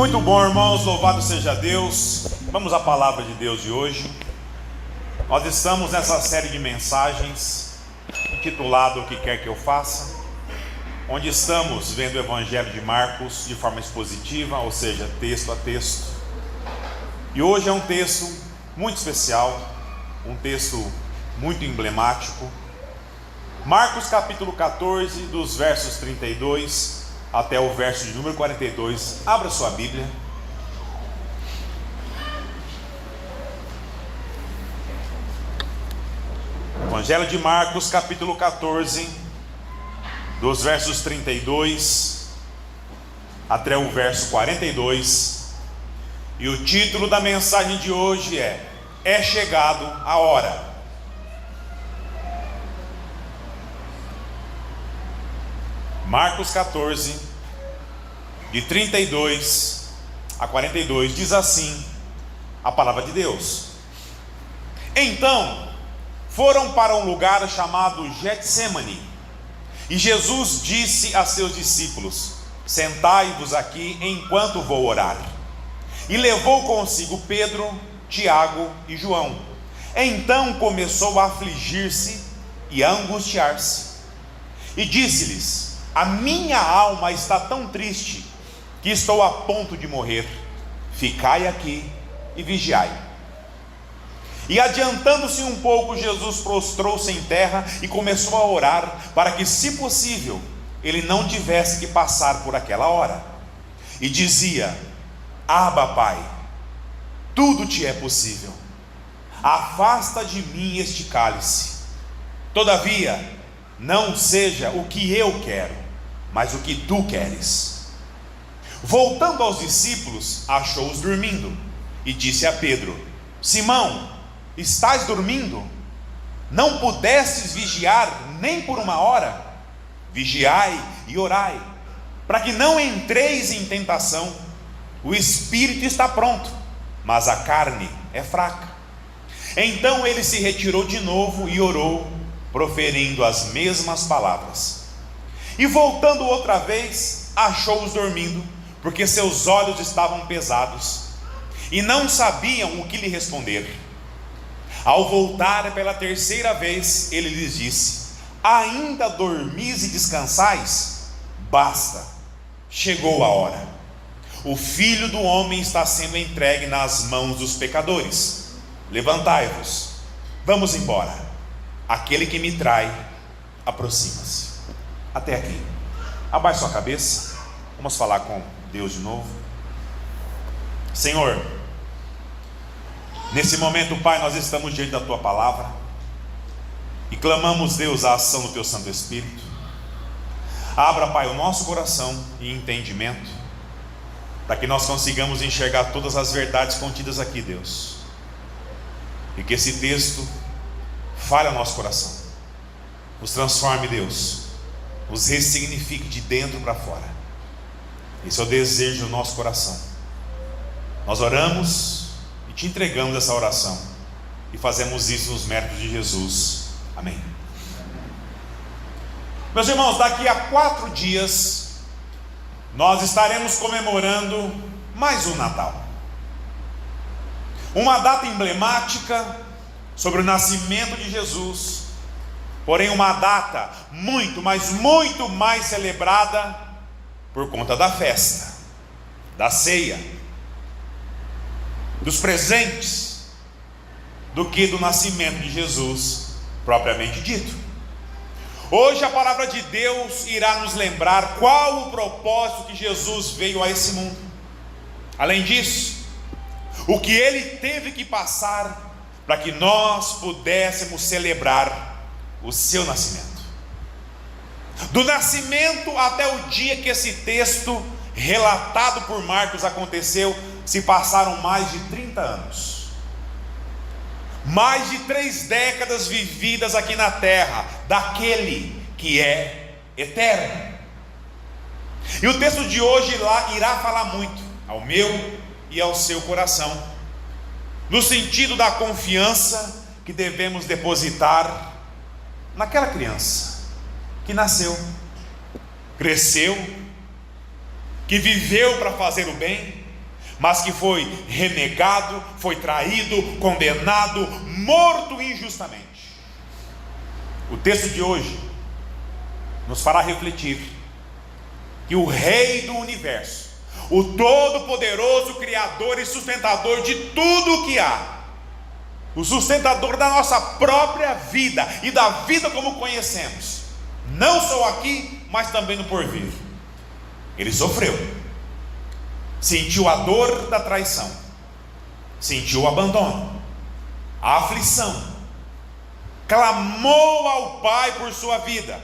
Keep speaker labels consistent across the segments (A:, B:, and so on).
A: Muito bom, irmãos, louvado seja Deus. Vamos à palavra de Deus de hoje. Nós estamos nessa série de mensagens intitulada O que quer que eu faça, onde estamos vendo o Evangelho de Marcos de forma expositiva, ou seja, texto a texto. E hoje é um texto muito especial, um texto muito emblemático. Marcos capítulo 14, dos versos 32 até o verso de número 42. Abra sua Bíblia. Evangelho de Marcos capítulo 14, dos versos 32 até o verso 42. E o título da mensagem de hoje é chegado a hora. Marcos 14, de 32 a 42, diz assim a palavra de Deus: Então foram para um lugar chamado Getsêmani, e Jesus disse a seus discípulos: Sentai-vos aqui enquanto vou orar. E levou consigo Pedro, Tiago e João. Então começou a afligir-se e a angustiar-se, e disse-lhes: A minha alma está tão triste que estou a ponto de morrer. Ficai aqui e vigiai. E adiantando-se um pouco, Jesus prostrou-se em terra e começou a orar, para que, se possível, ele não tivesse que passar por aquela hora. E dizia: Abba, Pai, tudo te é possível. Afasta de mim este cálice. Todavia, não seja o que eu quero, mas o que tu queres. Voltando aos discípulos, achou-os dormindo, e disse a Pedro: Simão, estás dormindo? Não pudestes vigiar nem por uma hora? Vigiai e orai, para que não entreis em tentação. O espírito está pronto, mas a carne é fraca. Então ele se retirou de novo e orou, proferindo as mesmas palavras. E voltando outra vez, achou-os dormindo, porque seus olhos estavam pesados, e não sabiam o que lhe responder. Ao voltar pela terceira vez, ele lhes disse: Ainda dormis e descansais? Basta, chegou a hora. O Filho do Homem está sendo entregue nas mãos dos pecadores. Levantai-vos, vamos embora. Aquele que me trai aproxima-se. Até aqui. Abaixe sua cabeça. Vamos falar com Deus de novo. Senhor, nesse momento, Pai, nós estamos diante da Tua palavra e clamamos, Deus, a ação do Teu Santo Espírito. Abra, Pai, o nosso coração e entendimento, para que nós consigamos enxergar todas as verdades contidas aqui, Deus, e que esse texto fale ao nosso coração, nos transforme, Deus, nos ressignifique de dentro para fora. Esse é o desejo do nosso coração. Nós oramos e te entregamos essa oração, e fazemos isso nos méritos de Jesus. Amém. Meus irmãos, daqui a 4 dias nós estaremos comemorando mais um Natal, uma data emblemática sobre o nascimento de Jesus, porém uma data muito, mas muito mais celebrada por conta da festa, da ceia, dos presentes, do que do nascimento de Jesus propriamente dito. Hoje a palavra de Deus irá nos lembrar qual o propósito que Jesus veio a esse mundo. Além disso, o que ele teve que passar para que nós pudéssemos celebrar o seu nascimento. Do nascimento até o dia que esse texto relatado por Marcos aconteceu, se passaram mais de 30 anos. Mais de 3 décadas vividas aqui na terra, daquele que é eterno. E o texto de hoje irá falar muito ao meu e ao seu coração, no sentido da confiança que devemos depositar naquela criança que nasceu, cresceu, que viveu para fazer o bem mas que foi renegado, foi traído, condenado, morto injustamente. O texto de hoje nos fará refletir que o Rei do Universo, o Todo-Poderoso Criador e sustentador de tudo o que há, o sustentador da nossa própria vida e da vida como conhecemos, não só aqui, mas também no porvir, ele sofreu, sentiu a dor da traição, sentiu o abandono, a aflição, clamou ao Pai por sua vida,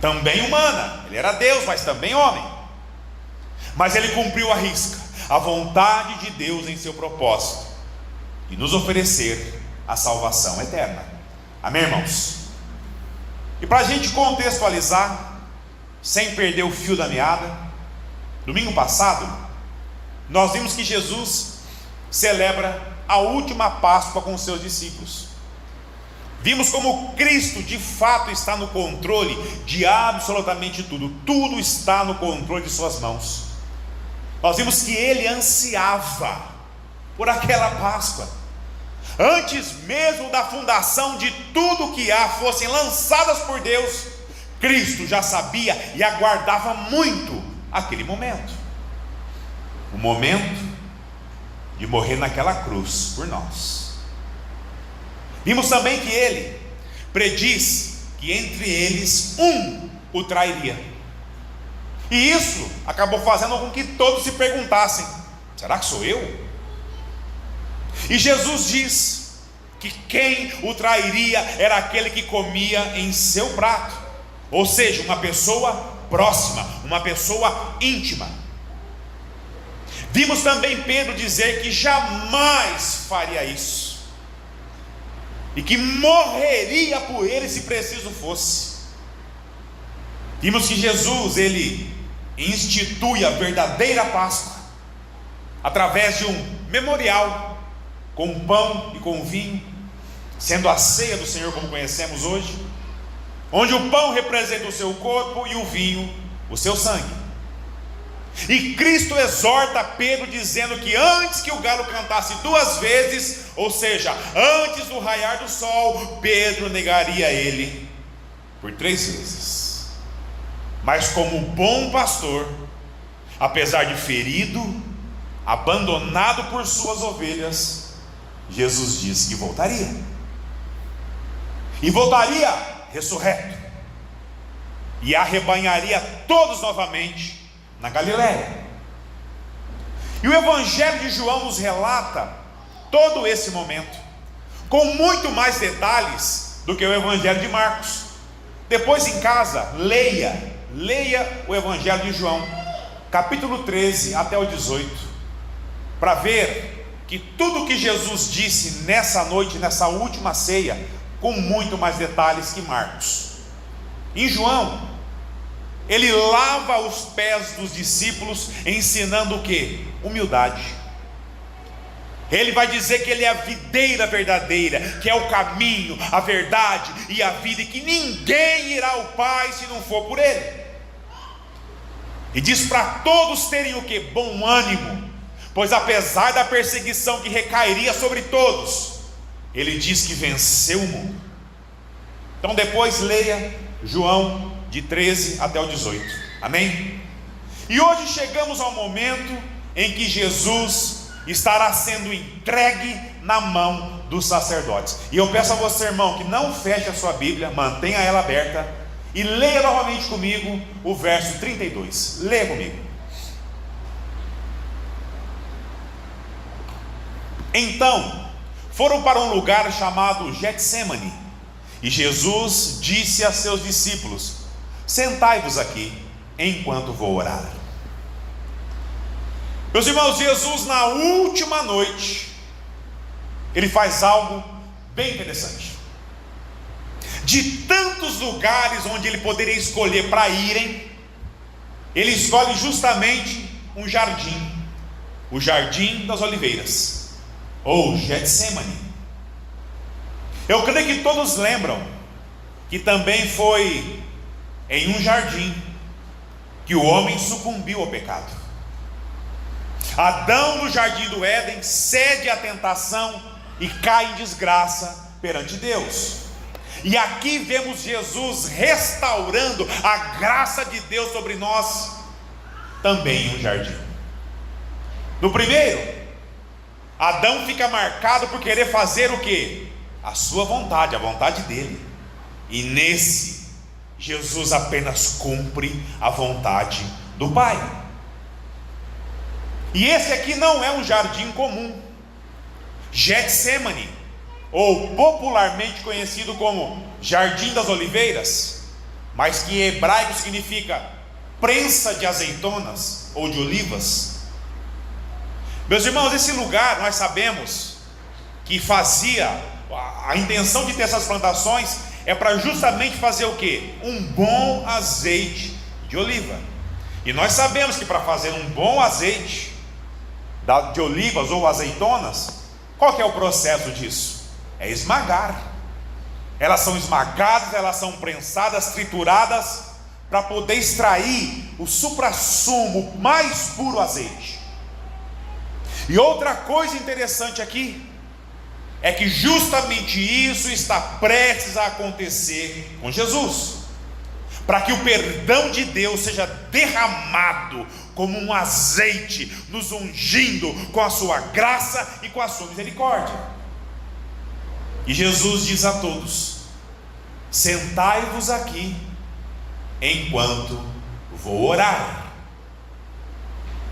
A: também humana, ele era Deus, mas também homem, mas ele cumpriu à risca a vontade de Deus em seu propósito, e nos oferecer a salvação eterna. Amém, irmãos? E para a gente contextualizar, sem perder o fio da meada, domingo passado, nós vimos que Jesus celebra a última Páscoa com os seus discípulos. Vimos como Cristo de fato está no controle de absolutamente tudo, tudo está no controle de suas mãos. Nós vimos que ele ansiava por aquela Páscoa, antes mesmo da fundação de tudo que há fossem lançadas por Deus. Cristo já sabia e aguardava muito aquele momento, o momento de morrer naquela cruz por nós. Vimos também que ele prediz que entre eles um o trairia, e isso acabou fazendo com que todos se perguntassem: será que sou eu? E Jesus diz que quem o trairia era aquele que comia em seu prato, ou seja, uma pessoa próxima, uma pessoa íntima. Vimos também Pedro dizer que jamais faria isso, e que morreria por ele se preciso fosse. Vimos que Jesus, ele institui a verdadeira Páscoa através de um memorial com pão e com vinho, sendo a ceia do Senhor como conhecemos hoje, onde o pão representa o seu corpo e o vinho o seu sangue. E Cristo exorta Pedro dizendo que antes que o galo cantasse 2 vezes, ou seja, antes do raiar do sol, Pedro negaria ele por 3 vezes. Mas como bom pastor, apesar de ferido, abandonado por suas ovelhas, Jesus disse que voltaria, e voltaria ressurreto, e arrebanharia todos novamente na Galileia. E o Evangelho de João nos relata todo esse momento, com muito mais detalhes do que o Evangelho de Marcos. Depois em casa, leia o Evangelho de João, capítulo 13 até o 18, para ver que tudo que Jesus disse nessa noite, nessa última ceia, com muito mais detalhes que Marcos. Em João, ele lava os pés dos discípulos, ensinando o que? Humildade. Ele vai dizer que ele é a videira verdadeira, que é o caminho, a verdade e a vida, e que ninguém irá ao Pai se não for por ele. E diz para todos terem o que? Bom ânimo, pois apesar da perseguição que recairia sobre todos, ele diz que venceu o mundo. Então depois leia João de 13 até o 18, amém? E hoje chegamos ao momento em que Jesus estará sendo entregue na mão dos sacerdotes. E eu peço a você, irmão, que não feche a sua Bíblia, mantenha ela aberta e leia novamente comigo o verso 32. Leia comigo. Então foram para um lugar chamado Getsêmani, e Jesus disse a seus discípulos: sentai-vos aqui, enquanto vou orar. Meus irmãos, Jesus na última noite, ele faz algo bem interessante. De tantos lugares onde ele poderia escolher para irem, ele escolhe justamente um jardim, o Jardim das Oliveiras, ou Getsêmani. Eu creio que todos lembram que também foi em um jardim que o homem sucumbiu ao pecado. Adão no jardim do Éden cede à tentação e cai em desgraça perante Deus. E aqui vemos Jesus restaurando a graça de Deus sobre nós, também no jardim. No primeiro, Adão fica marcado por querer fazer o quê? A sua vontade, a vontade dele. E nesse, Jesus apenas cumpre a vontade do Pai. E esse aqui não é um jardim comum. Getsemane, ou popularmente conhecido como Jardim das Oliveiras, mas que em hebraico significa prensa de azeitonas ou de olivas. Meus irmãos, esse lugar nós sabemos que a intenção de ter essas plantações é para justamente fazer o quê? Um bom azeite de oliva. E nós sabemos que para fazer um bom azeite de olivas ou azeitonas, qual que é o processo disso? É esmagar. Elas são esmagadas, elas são prensadas, trituradas, para poder extrair o suprassumo, mais puro azeite. E outra coisa interessante aqui é que justamente isso está prestes a acontecer com Jesus, para que o perdão de Deus seja derramado como um azeite, nos ungindo com a sua graça e com a sua misericórdia. E Jesus diz a todos: sentai-vos aqui enquanto vou orar.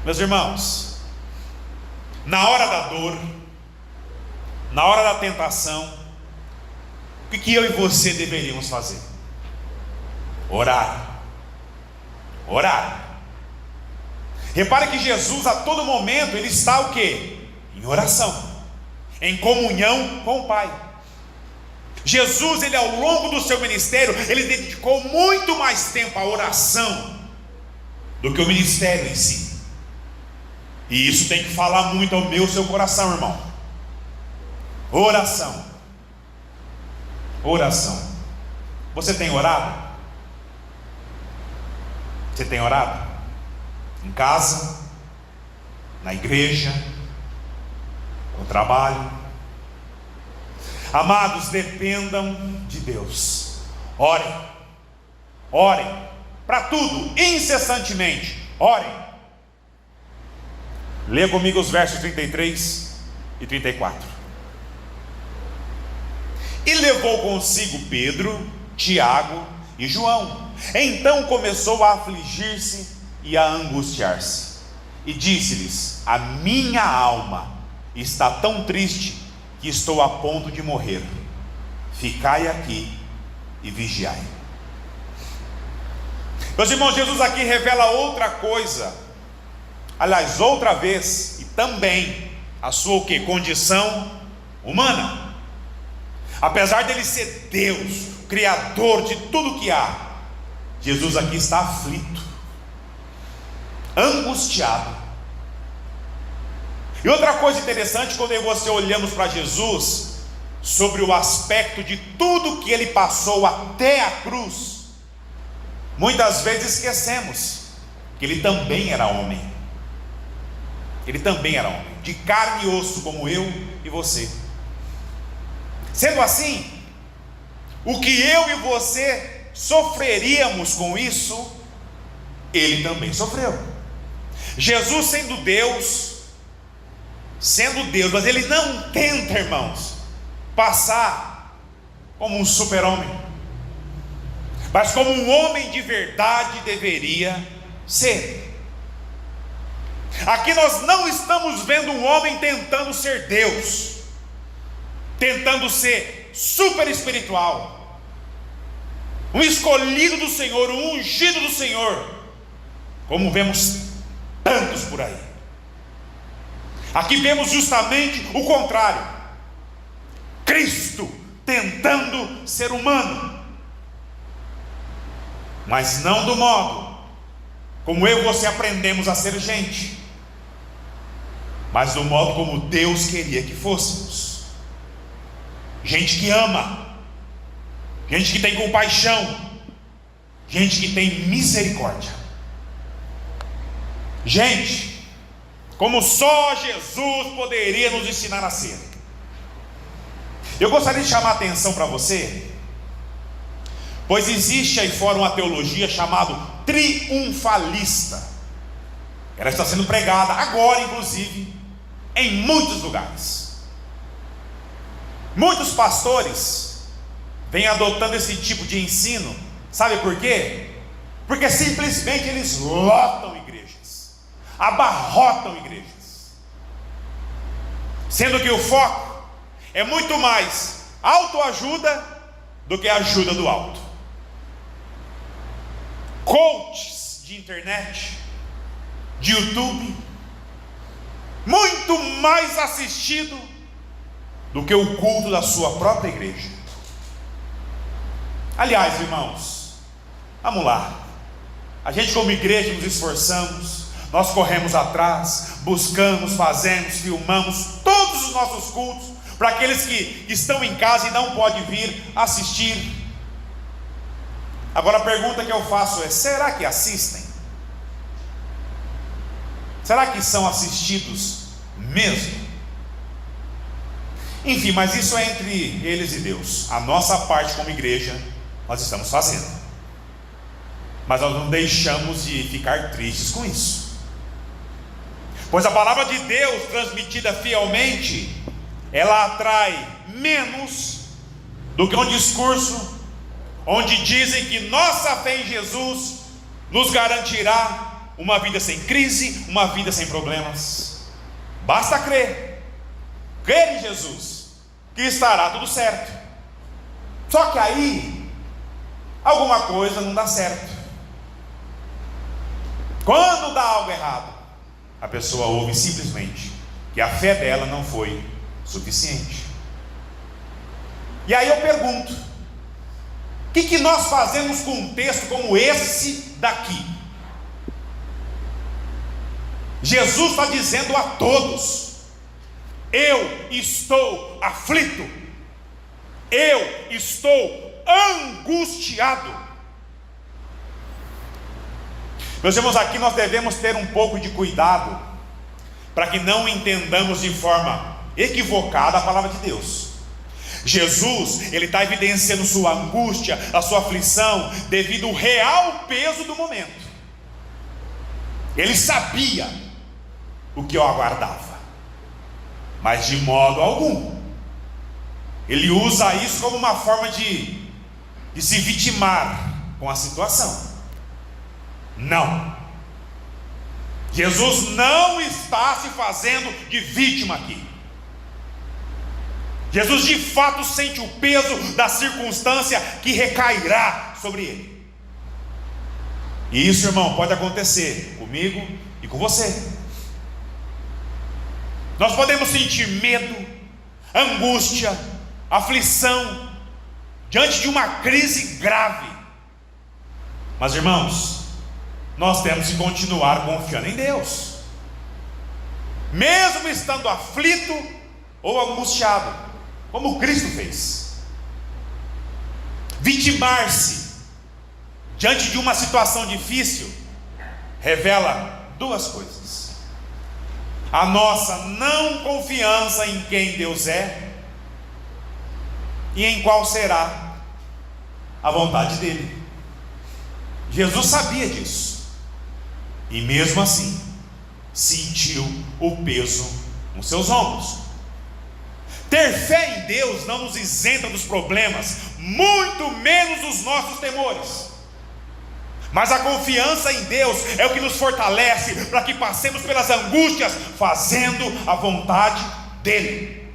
A: Meus irmãos, na hora da dor, na hora da tentação, o que eu e você deveríamos fazer? Orar. Orar. Repare que Jesus a todo momento ele está o quê? Em oração, em comunhão com o Pai. Jesus, ele ao longo do seu ministério, ele dedicou muito mais tempo à oração do que o ministério em si. E isso tem que falar muito ao meu, seu coração, irmão. Oração. Oração. Você tem orado? Você tem orado? Em casa, na igreja, no trabalho. Amados, dependam de Deus. Orem. Orem. Para tudo, incessantemente. Orem. Leia comigo os versos 33 e 34. E levou consigo Pedro, Tiago e João. Então começou a afligir-se e a angustiar-se. E disse-lhes: a minha alma está tão triste que estou a ponto de morrer. Ficai aqui e vigiai. Meus irmãos, Jesus aqui revela outra coisa. Aliás, outra vez, e também a sua o quê? Condição humana. Apesar dele ser Deus, Criador de tudo que há, Jesus aqui está aflito, angustiado. E outra coisa interessante, quando eu e você olhamos para Jesus, sobre o aspecto de tudo que ele passou até a cruz, muitas vezes esquecemos que ele também era homem. Ele também era homem, de carne e osso, como eu e você. Sendo assim, o que eu e você sofreríamos com isso, ele também sofreu. Jesus sendo Deus, mas ele não tenta, irmãos, passar como um super-homem, mas como um homem de verdade deveria ser. Aqui nós não estamos vendo um homem tentando ser Deus, tentando ser super espiritual, um escolhido do Senhor, um ungido do Senhor, como vemos tantos por aí. Aqui vemos justamente o contrário: Cristo tentando ser humano, mas não do modo como eu e você aprendemos a ser gente, mas do modo como Deus queria que fôssemos. Gente que ama, gente que tem compaixão, gente que tem misericórdia, gente como só Jesus poderia nos ensinar a ser. Eu gostaria de chamar a atenção para você, pois existe aí fora uma teologia chamada triunfalista. Ela está sendo pregada agora, inclusive, em muitos lugares. Muitos pastores vêm adotando esse tipo de ensino. Sabe por quê? Porque simplesmente eles lotam igrejas, abarrotam igrejas, sendo que o foco é muito mais autoajuda do que ajuda do alto. Coaches de internet, de YouTube, muito mais assistido do que o culto da sua própria igreja. Aliás, irmãos, vamos lá. A gente como igreja nos esforçamos, nós corremos atrás, buscamos, fazemos, filmamos todos os nossos cultos, para aqueles que estão em casa e não podem vir assistir. Agora a pergunta que eu faço é: será que assistem? Será que são assistidos mesmo? Enfim, mas isso é entre eles e Deus. A nossa parte como igreja nós estamos fazendo, mas nós não deixamos de ficar tristes com isso, pois a palavra de Deus transmitida fielmente, ela atrai menos do que um discurso onde dizem que nossa fé em Jesus nos garantirá uma vida sem crise, uma vida sem problemas. Basta crer em Jesus, que estará tudo certo. Só que aí alguma coisa não dá certo. Quando dá algo errado, a pessoa ouve simplesmente que a fé dela não foi suficiente. E aí eu pergunto: o que nós fazemos com um texto como esse daqui? Jesus está dizendo a todos: eu estou aflito, eu estou angustiado. Meus irmãos, aqui nós devemos ter um pouco de cuidado, para que não entendamos de forma equivocada a palavra de Deus. Jesus, ele está evidenciando sua angústia, a sua aflição, devido ao real peso do momento. Ele sabia o que o aguardava, mas de modo algum ele usa isso como uma forma de se vitimar com a situação. Não, Jesus não está se fazendo de vítima aqui. Jesus de fato sente o peso da circunstância que recairá sobre ele. E isso, irmão, pode acontecer comigo e com você. Nós podemos sentir medo, angústia, aflição diante de uma crise grave. Mas, irmãos, nós temos que continuar confiando em Deus, mesmo estando aflito ou angustiado, como Cristo fez. Vitimar-se diante de uma situação difícil revela duas coisas: a nossa não confiança em quem Deus é e em qual será a vontade dele. Jesus sabia disso, e mesmo assim sentiu o peso nos seus ombros. Ter fé em Deus não nos isenta dos problemas, muito menos dos nossos temores. Mas a confiança em Deus é o que nos fortalece para que passemos pelas angústias fazendo a vontade dele.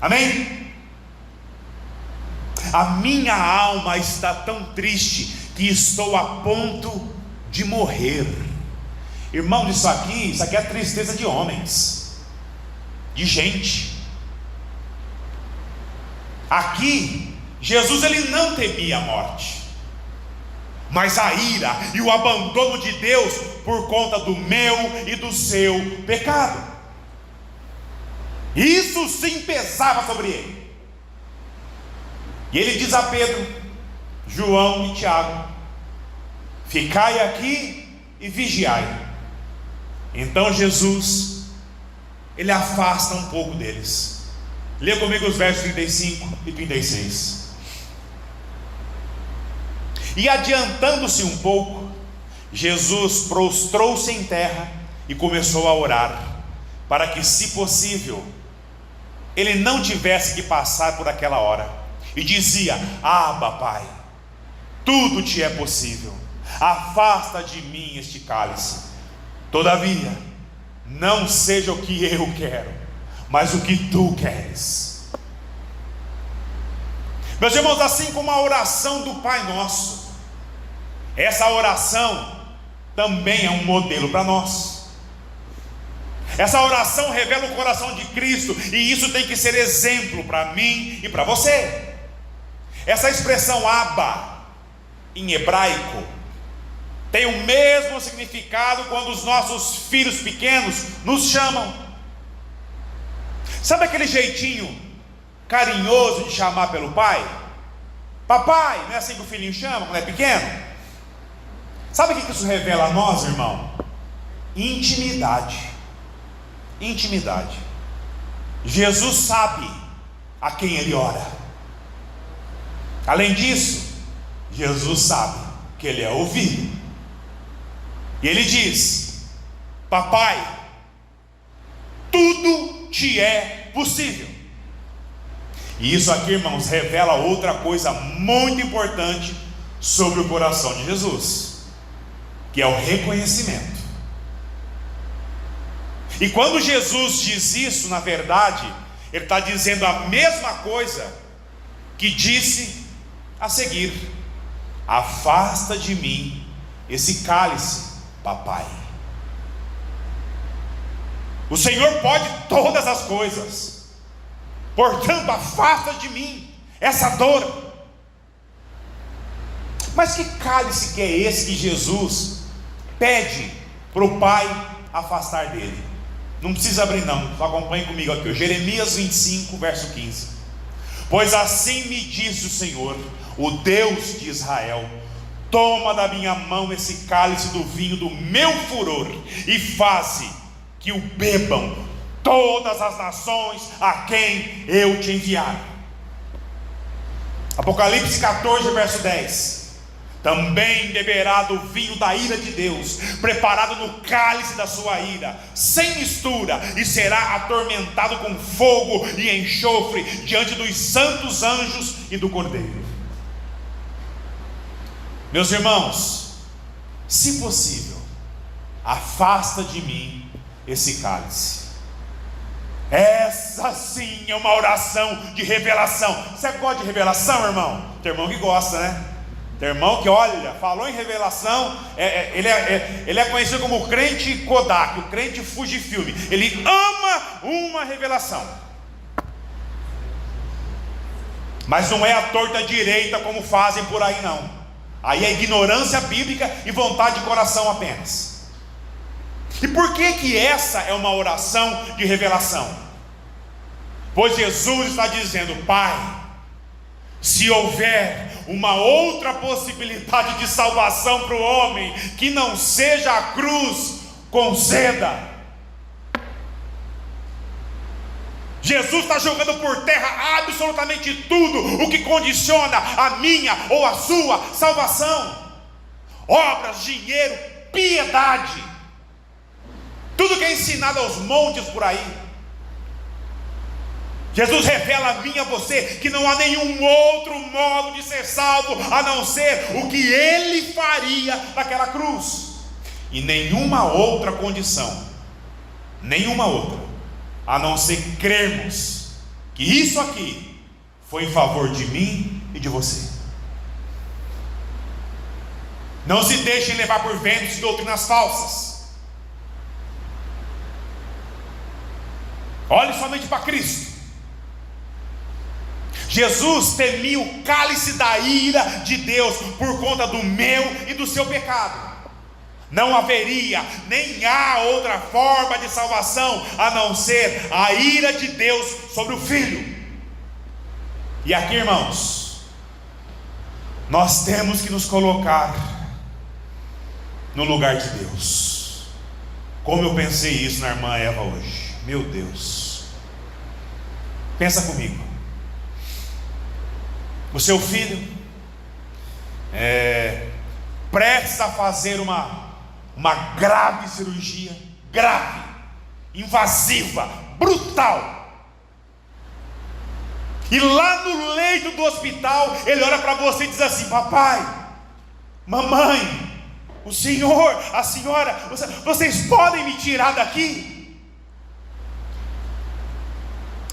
A: Amém? A minha alma está tão triste que estou a ponto de morrer. Irmão, isso aqui é tristeza de homens, de gente. Aqui, Jesus ele não temia a morte, mas a ira e o abandono de Deus por conta do meu e do seu pecado. Isso sim pesava sobre ele. E ele diz a Pedro, João e Tiago: ficai aqui e vigiai. Então Jesus, ele afasta um pouco deles. Leia comigo os versos 35 e 36. E adiantando-se um pouco, Jesus prostrou-se em terra e começou a orar, para que, se possível, ele não tivesse que passar por aquela hora. E dizia: Abba, Pai, tudo te é possível, afasta de mim este cálice. Todavia, não seja o que eu quero, mas o que tu queres. Meus irmãos, assim como a oração do Pai Nosso, essa oração também é um modelo para nós. Essa oração revela o coração de Cristo, e isso tem que ser exemplo para mim e para você. Essa expressão Abba, em hebraico, tem o mesmo significado quando os nossos filhos pequenos nos chamam. Sabe aquele jeitinho carinhoso de chamar pelo pai? Papai, não é assim que o filhinho chama quando é pequeno? Sabe o que isso revela a nós, irmão? Intimidade. Intimidade. Jesus sabe a quem ele ora. Além disso, Jesus sabe que ele é ouvido. E ele diz: Papai, tudo te é possível. E isso aqui, irmãos, revela outra coisa muito importante sobre o coração de Jesus, que é o reconhecimento. E quando Jesus diz isso, na verdade, ele está dizendo a mesma coisa que disse a seguir: afasta de mim esse cálice, papai. O Senhor pode todas as coisas, portanto afasta de mim essa dor. Mas que cálice que é esse que Jesus pede para o Pai afastar dele? Não precisa abrir não, só acompanhe comigo aqui, Jeremias 25, verso 15. Pois assim me disse o Senhor, o Deus de Israel: toma da minha mão esse cálice do vinho do meu furor, e faze que o bebam todas as nações a quem eu te enviar. Apocalipse 14, verso 10. Também beberá do vinho da ira de Deus, preparado no cálice da sua ira, sem mistura, e será atormentado com fogo e enxofre diante dos santos anjos e do Cordeiro. Meus irmãos, se possível, afasta de mim esse cálice. Essa sim é uma oração de revelação. Você gosta de revelação, irmão? Tem irmão que gosta, né? Tem irmão que, olha, falou em revelação, ele é conhecido como o crente Kodak, o crente Fujifilm. Ele ama uma revelação, mas não é a torta direita como fazem por aí não. Aí é ignorância bíblica e vontade de coração apenas. E por que essa é uma oração de revelação? Pois Jesus está dizendo: Pai, se houver uma outra possibilidade de salvação para o homem que não seja a cruz, conceda. Jesus está jogando por terra absolutamente tudo o que condiciona a minha ou a sua salvação: obras, dinheiro, piedade, tudo que é ensinado aos montes por aí. Jesus revela a mim e a você que não há nenhum outro modo de ser salvo a não ser o que Ele faria naquela cruz, e nenhuma outra condição, nenhuma outra, a não ser crermos que isso aqui foi em favor de mim e de você. Não se deixem levar por ventos de doutrinas falsas. Olhe somente para Cristo. Jesus temia o cálice da ira de Deus por conta do meu e do seu pecado. Não haveria, nem há outra forma de salvação a não ser a ira de Deus sobre o Filho. E aqui, irmãos, nós temos que nos colocar no lugar de Deus, Como eu pensei isso na irmã Eva hoje. Meu Deus. Pensa comigo. O seu filho prestes a fazer uma grave cirurgia, grave, invasiva, brutal. E lá no leito do hospital, ele olha para você e diz assim: papai, mamãe, o senhor, a senhora, vocês podem me tirar daqui?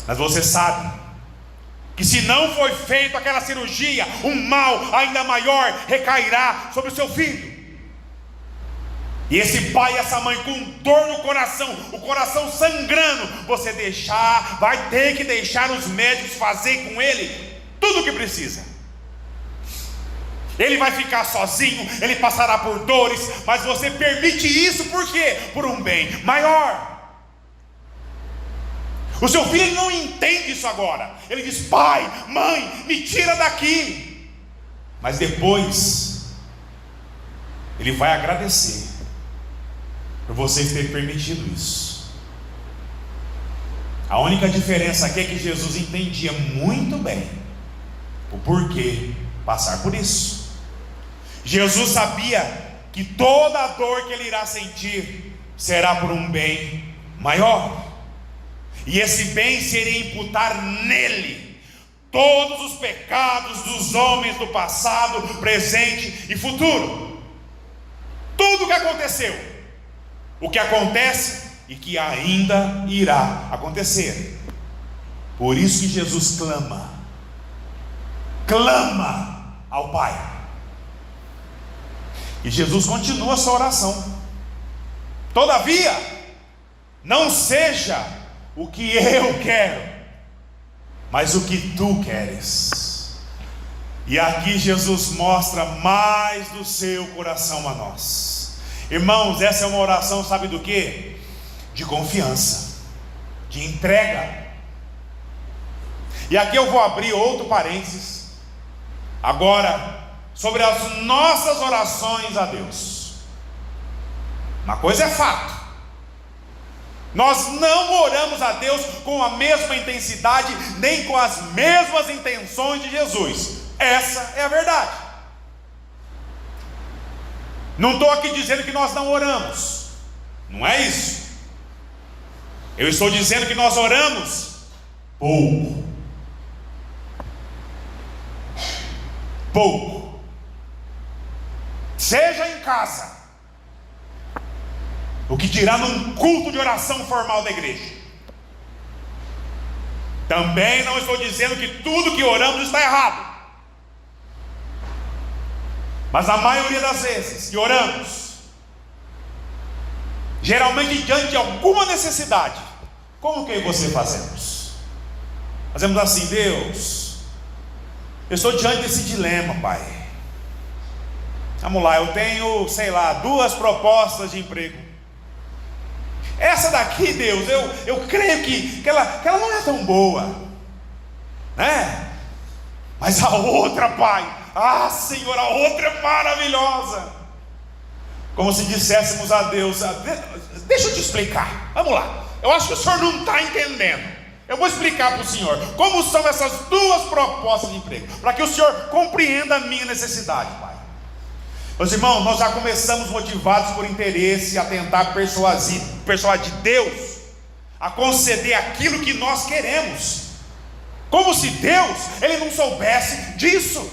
A: Mas você sabe que se não for feita aquela cirurgia, um mal ainda maior recairá sobre o seu filho. E esse pai e essa mãe com dor no coração, o coração sangrando, vai ter que deixar os médicos fazer com ele tudo o que precisa. Ele vai ficar sozinho, ele passará por dores, mas você permite isso por quê? Por um bem maior. O seu filho não entende isso agora. Ele diz: pai, mãe, me tira daqui. Mas depois ele vai agradecer por vocês terem permitido isso. A única diferença aqui é que Jesus entendia muito bem o porquê passar por isso. Jesus sabia que toda a dor que ele irá sentir será por um bem maior, e esse bem seria imputar nele todos os pecados dos homens do passado, presente e futuro. Tudo o que aconteceu, o que acontece e que ainda irá acontecer. Por isso que Jesus clama ao Pai. E Jesus continua a sua oração: todavia, não seja o que eu quero, mas o que tu queres. E aqui Jesus mostra mais do seu coração a nós. Irmãos, essa é uma oração, sabe do que? De confiança, de entrega. E aqui eu vou abrir outro parênteses agora, sobre as nossas orações a Deus. Uma coisa é fato: nós não oramos a Deus com a mesma intensidade, nem com as mesmas intenções de Jesus. Essa é a verdade. Não estou aqui dizendo que nós não oramos, não é isso. Eu estou dizendo que nós oramos pouco. Seja em casa, o que dirá num culto de oração formal da igreja. Também não estou dizendo que tudo que oramos está errado, mas a maioria das vezes que oramos, geralmente diante de alguma necessidade, como que eu e você fazemos? Fazemos assim: Deus, eu estou diante desse dilema, Pai. Vamos lá, eu tenho, 2 propostas de emprego. Essa daqui, Deus, eu creio que ela não é tão boa, né? Mas a outra, Pai, Senhor, a outra é maravilhosa. Como se disséssemos a Deus: deixa eu te explicar, vamos lá, eu acho que o Senhor não está entendendo. Eu vou explicar para o Senhor como são essas 2 propostas de emprego, para que o Senhor compreenda a minha necessidade, Pai. Meus irmãos, nós já começamos motivados por interesse a tentar persuadir Deus a conceder aquilo que nós queremos, como se Deus, Ele não soubesse disso.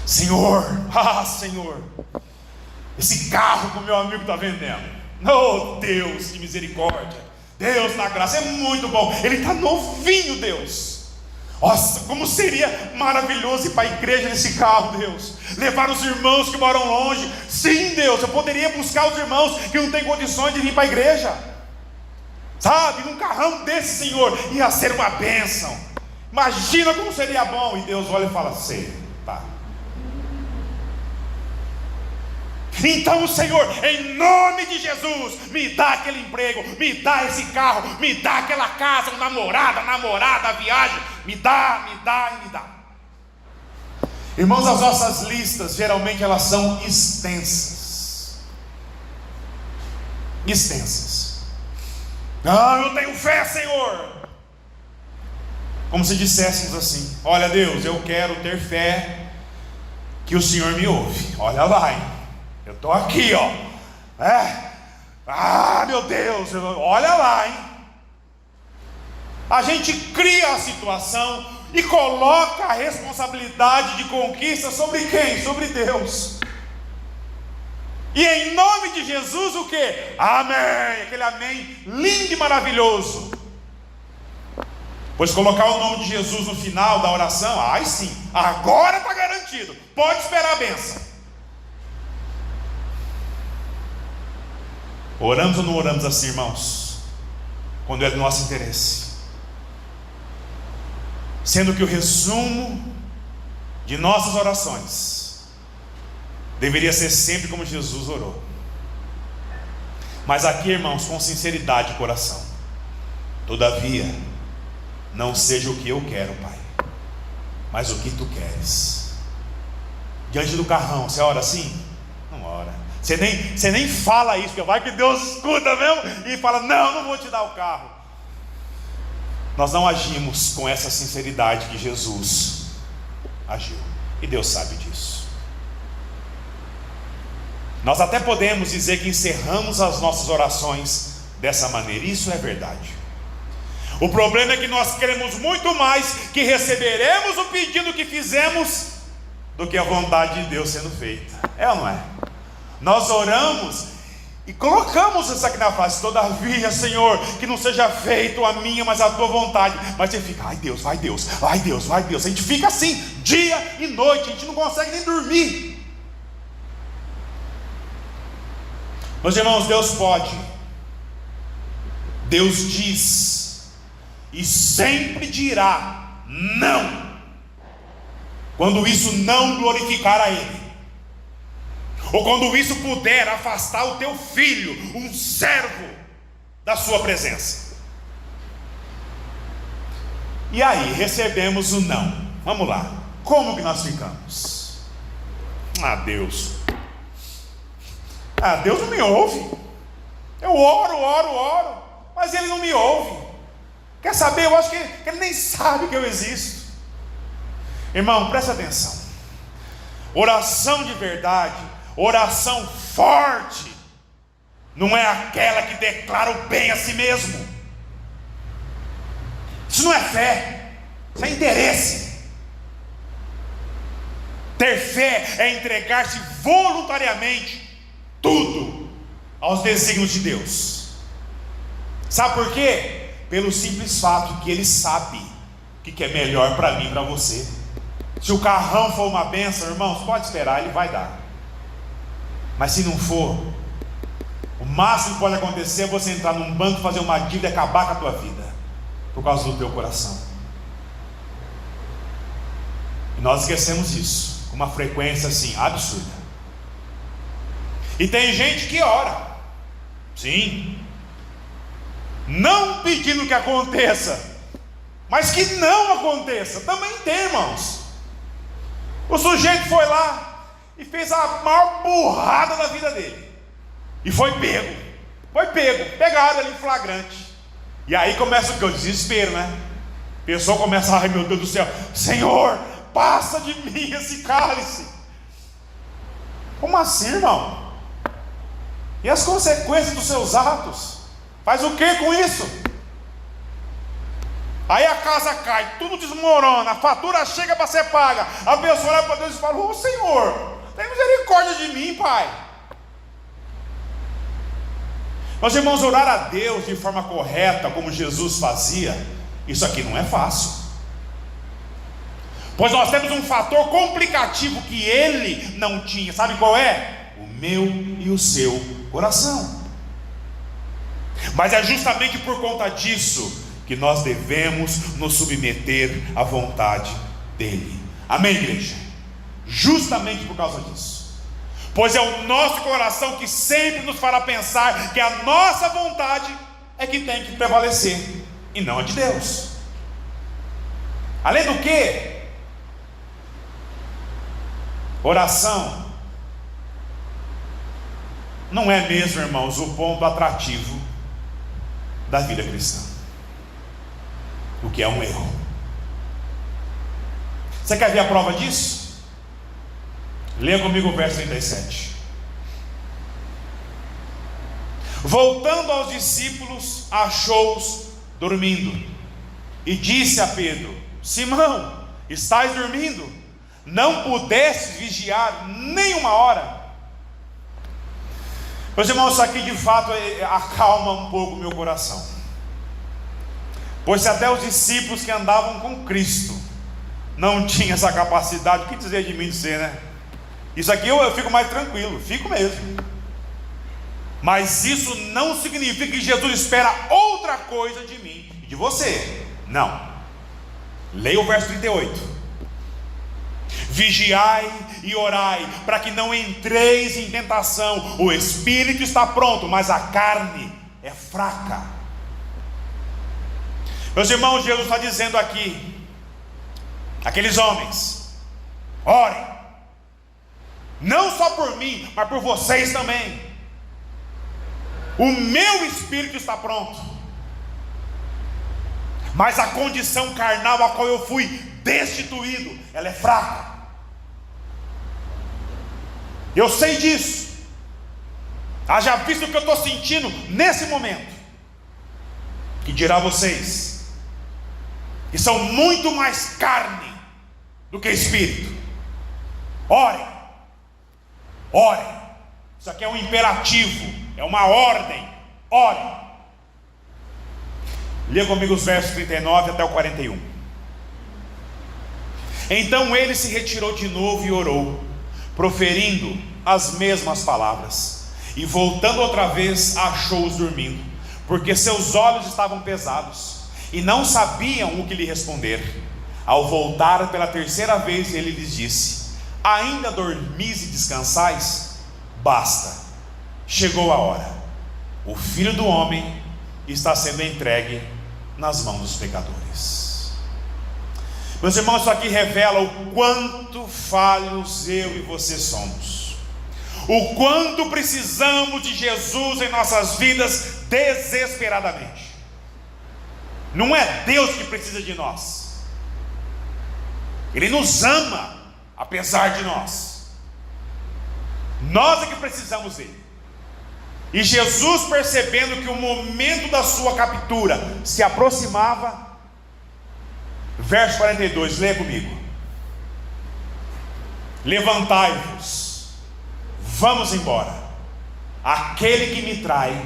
A: Senhor, Senhor, esse carro que o meu amigo está vendendo, oh Deus, que misericórdia, Deus na graça, é muito bom, ele está novinho, Deus. Nossa, como seria maravilhoso ir para a igreja nesse carro, Deus. Levar os irmãos que moram longe. Sim, Deus, eu poderia buscar os irmãos que não têm condições de vir para a igreja. Sabe, num carrão desse, Senhor, ia ser uma bênção. Imagina como seria bom. E Deus olha e fala: sei, tá. Então, Senhor, em nome de Jesus, me dá aquele emprego, me dá esse carro, me dá aquela casa, uma namorada, a viagem, me dá e me dá. Irmãos, as nossas listas, geralmente elas são extensas. extensas. Ah, eu tenho fé, Senhor. Como se disséssemos assim: olha, Deus, eu quero ter fé que o Senhor me ouve. Olha lá, hein? Eu estou aqui, ó. Meu Deus, olha lá, hein? A gente cria a situação e coloca a responsabilidade de conquista sobre quem? Sobre Deus. E em nome de Jesus, o que? Amém, aquele amém lindo e maravilhoso. Pois colocar o nome de Jesus no final da oração, ai sim, agora está garantido, pode esperar a bênção. Oramos ou não oramos assim, irmãos? Quando é do nosso interesse. Sendo que o resumo de nossas orações deveria ser sempre como Jesus orou. Mas aqui, irmãos, com sinceridade de coração: todavia, não seja o que eu quero, Pai, mas o que Tu queres. Diante do carrão, você ora assim? Não ora. Você nem fala isso, porque vai que Deus escuta mesmo e fala: não vou te dar o carro. Nós não agimos com essa sinceridade que Jesus agiu, e Deus sabe disso. Nós até podemos dizer que encerramos as nossas orações dessa maneira, isso é verdade. O problema é que nós queremos muito mais que receberemos o pedido que fizemos do que a vontade de Deus sendo feita. É ou não é? Nós oramos e colocamos isso aqui na frase: todavia, Senhor, que não seja feito a minha, mas a Tua vontade. Mas você fica: ai Deus, vai Deus, vai Deus, vai Deus. A gente fica assim, dia e noite, a gente não consegue nem dormir. Meus irmãos, Deus pode, Deus diz, e sempre dirá não, quando isso não glorificar a Ele, ou quando isso puder afastar o teu filho, um servo, da sua presença. E aí, recebemos o não. Vamos lá, como que nós ficamos? Deus não me ouve. Eu oro, mas Ele não me ouve. Quer saber? Eu acho que Ele nem sabe que eu existo. Irmão, presta atenção. Oração de verdade, oração forte, não é aquela que declara o bem a si mesmo. Isso não é fé, isso é interesse. Ter fé é entregar-se voluntariamente tudo aos desígnios de Deus. Sabe por quê? Pelo simples fato que Ele sabe o que é melhor para mim e para você. Se o carrão for uma bênção, irmãos, pode esperar, Ele vai dar. Mas se não for, o máximo que pode acontecer é você entrar num banco, fazer uma dívida e acabar com a tua vida, por causa do teu coração. E nós esquecemos isso com uma frequência assim absurda. E tem gente que ora, sim, não pedindo que aconteça, mas que não aconteça. Também tem, irmãos. O sujeito foi lá e fez a maior burrada da vida dele, e foi pego, pegaram ele em flagrante. E aí começa o que? O desespero, né? A pessoa começa: ai meu Deus do céu, Senhor, passa de mim esse cálice. Como assim, irmão? E as consequências dos seus atos? Faz o que com isso? Aí a casa cai, tudo desmorona, a fatura chega para ser paga. A pessoa olha para Deus e fala: ô Senhor, tem misericórdia de mim, Pai. Meus irmãos, orar a Deus de forma correta, como Jesus fazia, isso aqui não é fácil. Pois nós temos um fator complicativo que Ele não tinha. Sabe qual é? O meu e o seu coração. Mas é justamente por conta disso que nós devemos nos submeter à vontade dEle. Amém, igreja? Justamente por causa disso. Pois é o nosso coração que sempre nos fará pensar que a nossa vontade é que tem que prevalecer, e não a de Deus. Além do que, oração não é mesmo, irmãos, o ponto atrativo da vida cristã, o que é um erro. Você quer ver a prova disso? Leia comigo o verso 37. Voltando aos discípulos, achou-os dormindo, e disse a Pedro: Simão, estás dormindo? Não pudestes vigiar nem uma hora? Meus irmãos, isso aqui de fato acalma um pouco o meu coração, pois se até os discípulos que andavam com Cristo não tinham essa capacidade, o que dizer de mim de ser, né? Isso aqui eu fico mais tranquilo, fico mesmo. Mas isso não significa que Jesus espera outra coisa de mim e de você. Não. Leia o verso 38. Vigiai e orai, para que não entreis em tentação. O espírito está pronto, mas a carne é fraca. Meus irmãos, Jesus está dizendo aqui: aqueles homens, orem, não só por mim, mas por vocês também. O meu espírito está pronto, mas a condição carnal a qual eu fui destituído, ela é fraca. Eu sei disso. Haja visto o que eu estou sentindo nesse momento. Que dirá vocês, que são muito mais carne do que espírito. Orem, orem. Isso aqui é um imperativo, é uma ordem. Orem. Leia comigo os versos 39 até o 41. Então ele se retirou de novo e orou, proferindo as mesmas palavras, e voltando outra vez, achou-os dormindo, porque seus olhos estavam pesados, e não sabiam o que lhe responder. Ao voltar pela terceira vez, ele lhes disse: ainda dormis e descansais? Basta, chegou a hora. O Filho do Homem está sendo entregue nas mãos dos pecadores. Meus irmãos, isso aqui revela o quanto falhos eu e você somos, o quanto precisamos de Jesus em nossas vidas desesperadamente. Não é Deus que precisa de nós, Ele nos ama apesar de nós. Nós é que precisamos dele. E Jesus, percebendo que o momento da sua captura se aproximava, verso 42, leia comigo: levantai-vos, vamos embora, aquele que me trai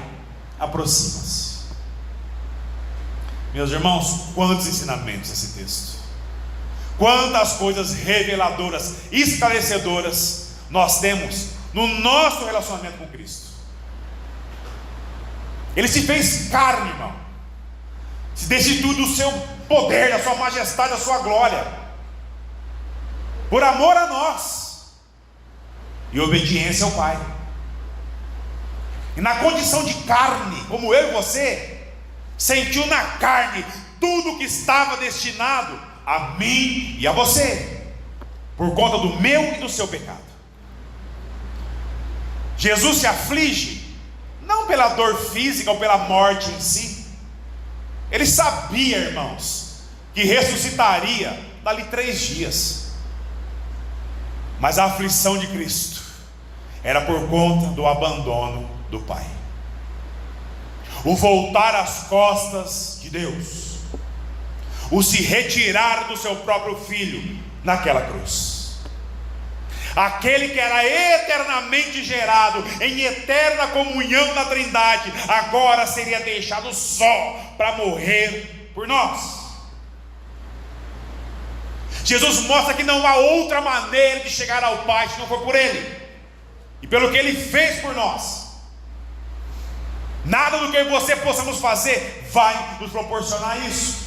A: aproxima-se. Meus irmãos, quantos ensinamentos esse texto, quantas coisas reveladoras, esclarecedoras nós temos no nosso relacionamento com Cristo. Ele se fez carne, irmão, se destituiu do seu poder, da sua majestade, da sua glória, por amor a nós e obediência ao Pai. E na condição de carne, como eu e você, sentiu na carne tudo que estava destinado a mim e a você, por conta do meu e do seu pecado. Jesus se aflige não pela dor física ou pela morte em si. Ele sabia, irmãos, que ressuscitaria dali 3 dias. Mas a aflição de Cristo era por conta do abandono do Pai, o voltar às costas de Deus, o se retirar do seu próprio Filho naquela cruz. Aquele que era eternamente gerado em eterna comunhão na Trindade, agora seria deixado só para morrer por nós. Jesus mostra que não há outra maneira de chegar ao Pai se não for por Ele, e pelo que Ele fez por nós. Nada do que você possamos fazer vai nos proporcionar isso.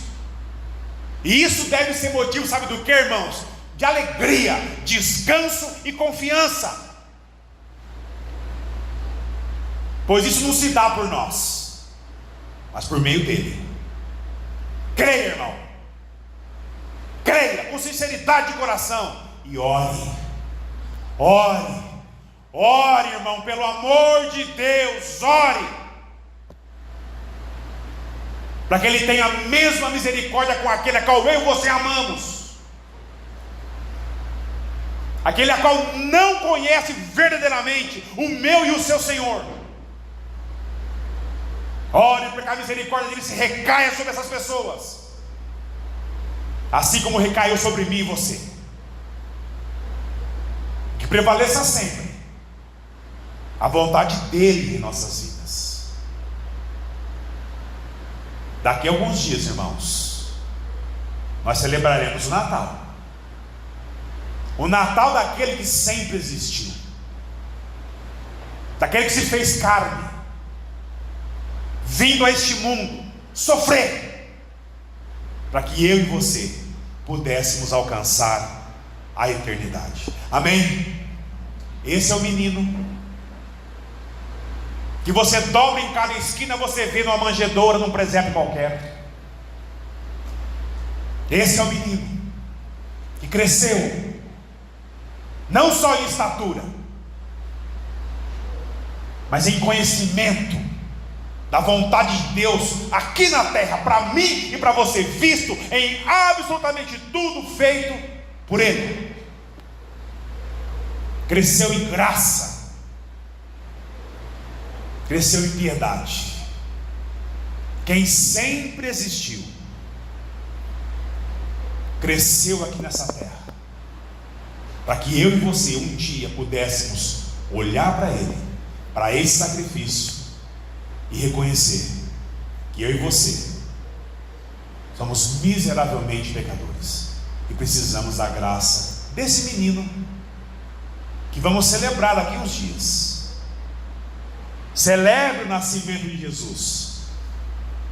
A: E isso deve ser motivo, sabe do que, irmãos? De alegria, descanso e confiança, pois isso não se dá por nós, mas por meio dele. Creia, irmão, creia com sinceridade de coração, e ore, ore, Ore, irmão, pelo amor de Deus, ore, para que Ele tenha a mesma misericórdia com aquele a qual eu e você amamos, aquele a qual não conhece verdadeiramente o meu e o seu Senhor. Ore para que a misericórdia dele se recaia sobre essas pessoas, assim como recaiu sobre mim e você. Que prevaleça sempre a vontade dele em nossas vidas. Daqui a alguns dias, irmãos, nós celebraremos o Natal. O Natal daquele que sempre existiu, daquele que se fez carne, vindo a este mundo sofrer, para que eu e você pudéssemos alcançar a eternidade. Amém? Esse é o menino que você dobra em cada esquina, você vê numa manjedoura, num presépio qualquer. Esse é o menino que cresceu, não só em estatura, mas em conhecimento da vontade de Deus aqui na terra, para mim e para você, visto em absolutamente tudo feito por Ele. Cresceu em graça, cresceu em piedade. Quem sempre existiu, cresceu aqui nessa terra, para que eu e você um dia pudéssemos olhar para Ele, para esse sacrifício, e reconhecer que eu e você somos miseravelmente pecadores e precisamos da graça desse menino que vamos celebrar daqui uns dias. Celebre o nascimento de Jesus,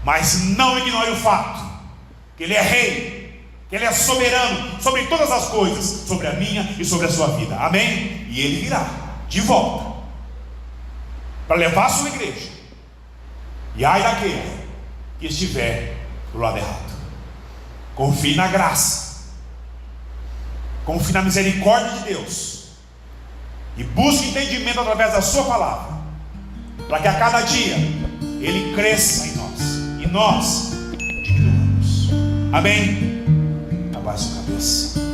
A: mas não ignore o fato que Ele é rei, que Ele é soberano sobre todas as coisas, sobre a minha e sobre a sua vida. Amém? E Ele virá de volta para levar a sua igreja. E ai daquele que estiver do lado errado. Confie na graça, confie na misericórdia de Deus, e busque entendimento através da sua palavra, para que a cada dia Ele cresça em nós e nós diminuamos. Amém? Abaixe a cabeça.